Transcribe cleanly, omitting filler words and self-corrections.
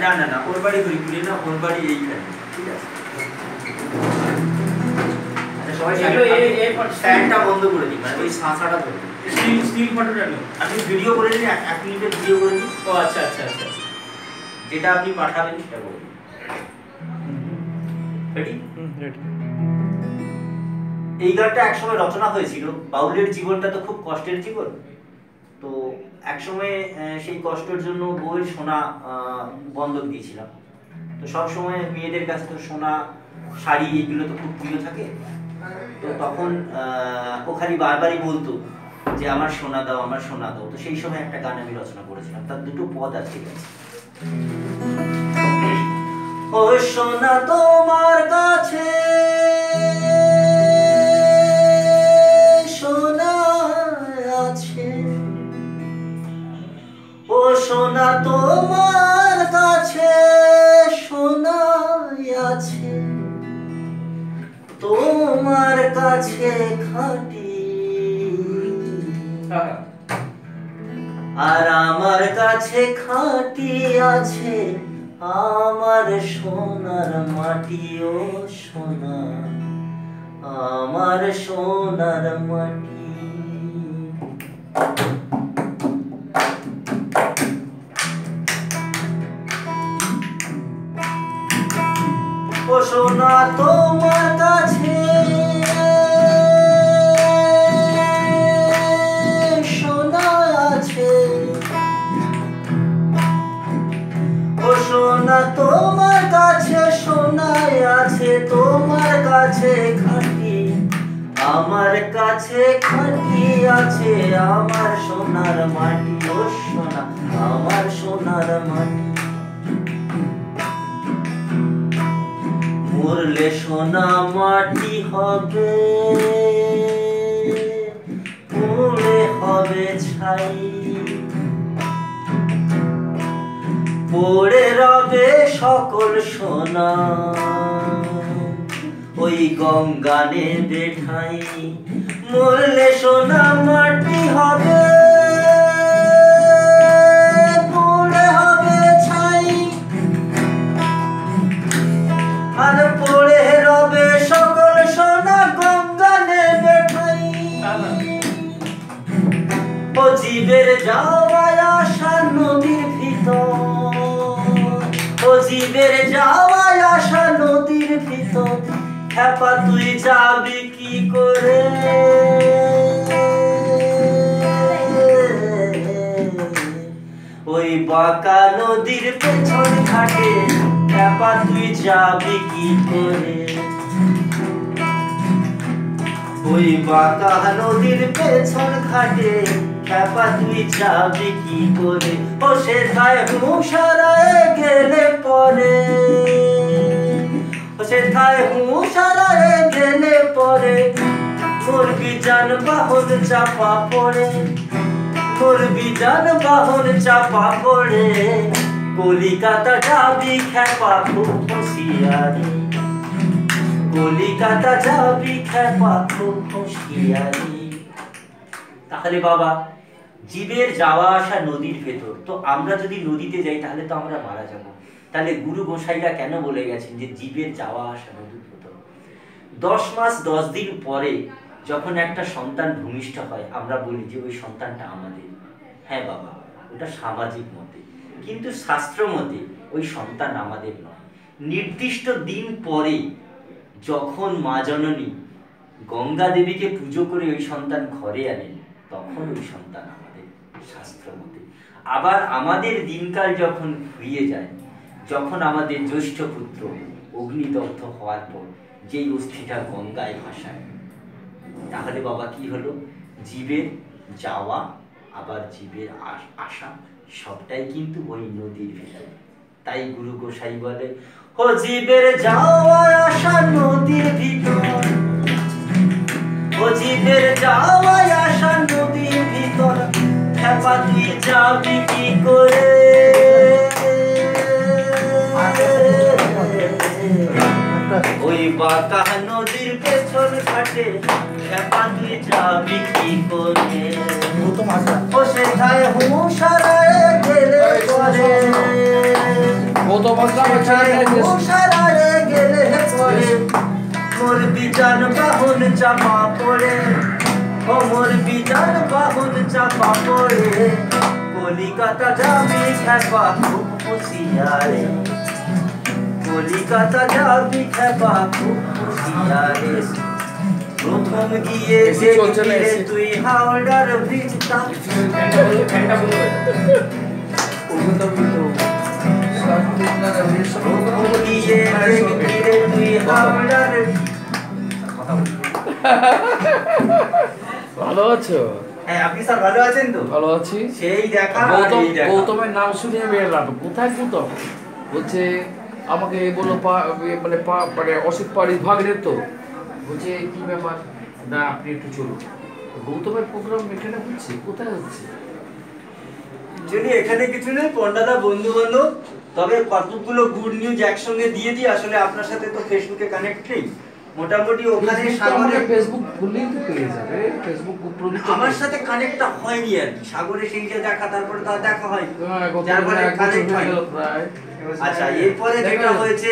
না না না, ওর বাড়ি হরিপুরে না, ওর বাড়ি এইখানে। ঠিক আছে, সবাই স্ট্যান্ডটা বন্ধ করে দিই, মানে ওই শাঁসাটা ধরে স্টিল ফটোটা নিন। আপনি ভিডিও করে নিন, 1 মিনিটের ভিডিও করে নিন। ও আচ্ছা আচ্ছা আচ্ছা, যেটা আপনি পাঠাবেন সেটা করুন। রেডি? রেডি। এই গানটা একসময় রচনা হয়েছিল। বাউলের জীবনটা তো খুব কষ্টের জীবন, তো একসময় সেই কষ্টের জন্য বউয়ের সোনা বন্ধক দিয়েছিলাম। তো সব সময় মেয়েদের কাছে তো সোনা, শাড়ি এগুলো তো খুব প্রিয় থাকে। তো তখন ও খালি বারবারই বলতো যে আমার সোনা দাও, আমার সোনা দাও। তো সেই সময় একটা গান আমি রচনা করেছিলাম, তার 2টো পদ আছে। ও সোনা তোমার কাছে সোনা আছে, ও সোনা তোমার কাছে সোনা আছে, তোমার কাছে খাঁটি আর আমার কাছে খাঁটি আছে আমার সোনার মাটি। ও সোনা আমার সোনার মাটি। ও সোনা তোমার কাছে সোনা আছে, ও সোনা তোমার কাছে সোনা আছে, তোমার কাছে খাঁটি আমার কাছে খাঁটি আছে আমার সোনার মাটি। ও সোনা আমার সোনার মাটি। মরলে সোনা মাটি হবে, পুড়ে হবে ছাই, পড়ে রবে সকল সোনা ওই গঙ্গা নেবে ঠাই। মরলে সোনা মাটি হবে, পড়ে হবে ছাই, আর পড়ে রবে সকল সোনা গঙ্গা নেবে ঠাই। ও জীবের যাওয়া আসা নদীর ভিতর, ও জীবের যাওয়া আসা নদীর ভিতর, খেপা তুই যাবি কি করে? ওই বাঁকা নদীর পেছন ঘাটে খেপা তুই যাবি কি করে? ওই বাঁকা নদীর পেছন ঘাটে খেপা তুই যাবি কি করে? ও সেথায় হুঁশারায় গেলে পরে, ও সেথায় হুঁশারায় গেলে পরে, মরবি যানবাহন চাপা পড়ে, মরবি যানবাহন চাপা পড়ে। কলিকাতা যাবি খেপা খুব হুঁশিয়ারি, কলিকাতা যাবি খেপা খুব হুঁশিয়ারি। তাহলে বাবা, জীবের যাওয়া আসা নদীর ভেতর, তো আমরা যদি নদীতে যাই তাহলে তো আমরা মারা যাব। তাহলে গুরু গোসাইরা কেন বলে গেছেন যে জীবের যাওয়া আসা নদীর ভেতর? 10 মাস 10 দিন পরে যখন একটা সন্তান ভূমিষ্ঠ হয়, আমরা বলি যে ওই সন্তানটা আমাদের। হ্যাঁ বাবা, ওটা সামাজিক মতে, কিন্তু শাস্ত্র মতে ওই সন্তান আমাদের নয়। নির্দিষ্ট দিন পরে যখন মা জননী গঙ্গা দেবীকে পুজো করে ওই সন্তান ঘরে আনেন, তখন ওই সন্তান আমাদের শাস্ত্র মতে। আবার আমাদের দিনকাল যখন ফুরিয়ে যায়, যখন আমাদের জ্যৈষ্ঠ পুত্র অগ্নিদগ্ধ হওয়ার পর যেই অস্থিটা গঙ্গায় ভাসায়, তাহলে বাবা কি হলো? জীবের যাওয়া আবার জীবের আসা সবটাই কিন্তু ওই নদীর ভিতরে। তাই গুরু গোসাই বলে, ও জীবের যাওয়া আসা নদীর ভিতর, ও জীবের যাওয়া আসা নদীর ভিতর, খেপা তুই যাবি কি করে? ওই বাঁকা নদীর পেছন ঘাটে খেপা তুই যাবি কি করে? ও সেথায় হুঁশারা মশারারে গেলে পরে মোর বিজান বাহন চাপা পড়ে, ও মোর বিজান বাহন চাপা পড়ে, কলিকাতা যাবি খেপা খুব হুঁশিয়ারে, কলিকাতা যাবি খেপা খুব হুঁশিয়ারে। প্রথম গিয়ে দেখবি তুই হাওড়ার ভিড়টা, প্রথম গিয়ে দেখবি তুই হাওড়ার। ভালো আছো? হ্যাঁ, আপনি স্যার ভালো আছেন তো? ভালো আছি। সেই দেখা গৌতমের নাম শুনে আমি এলাম। কোথায় গৌতম? বলছে আমাকে বললো মানে অসিত পাড়ির ভাগ্নের তো। বলছে কি ব্যাপার? না আপনি একটু চলুন। গৌতমের প্রোগ্রাম এখানে হচ্ছে, কোথায় হচ্ছে? যদি এখানে কিছু নেই, পন্ডাদা বন্ধু বান্ধব, তবে কতগুলো গুড নিউজ একসঙ্গে দিয়ে দিই। আসলে আপনার সাথে তো ফেসবুকে কানেক্ট নেই, মোটামুটি ওখানে সাগরে ফেসবুক খুললেই তো পেয়ে যাবে। ফেসবুক আমার সাথে কানেক্টটা হয়নি আর কি, সাগরে সেই যে দেখা, তারপরে তো আর দেখা হয়, যার ফলে কানেক্ট হয়। আচ্ছা, এরপরে যেটা হয়েছে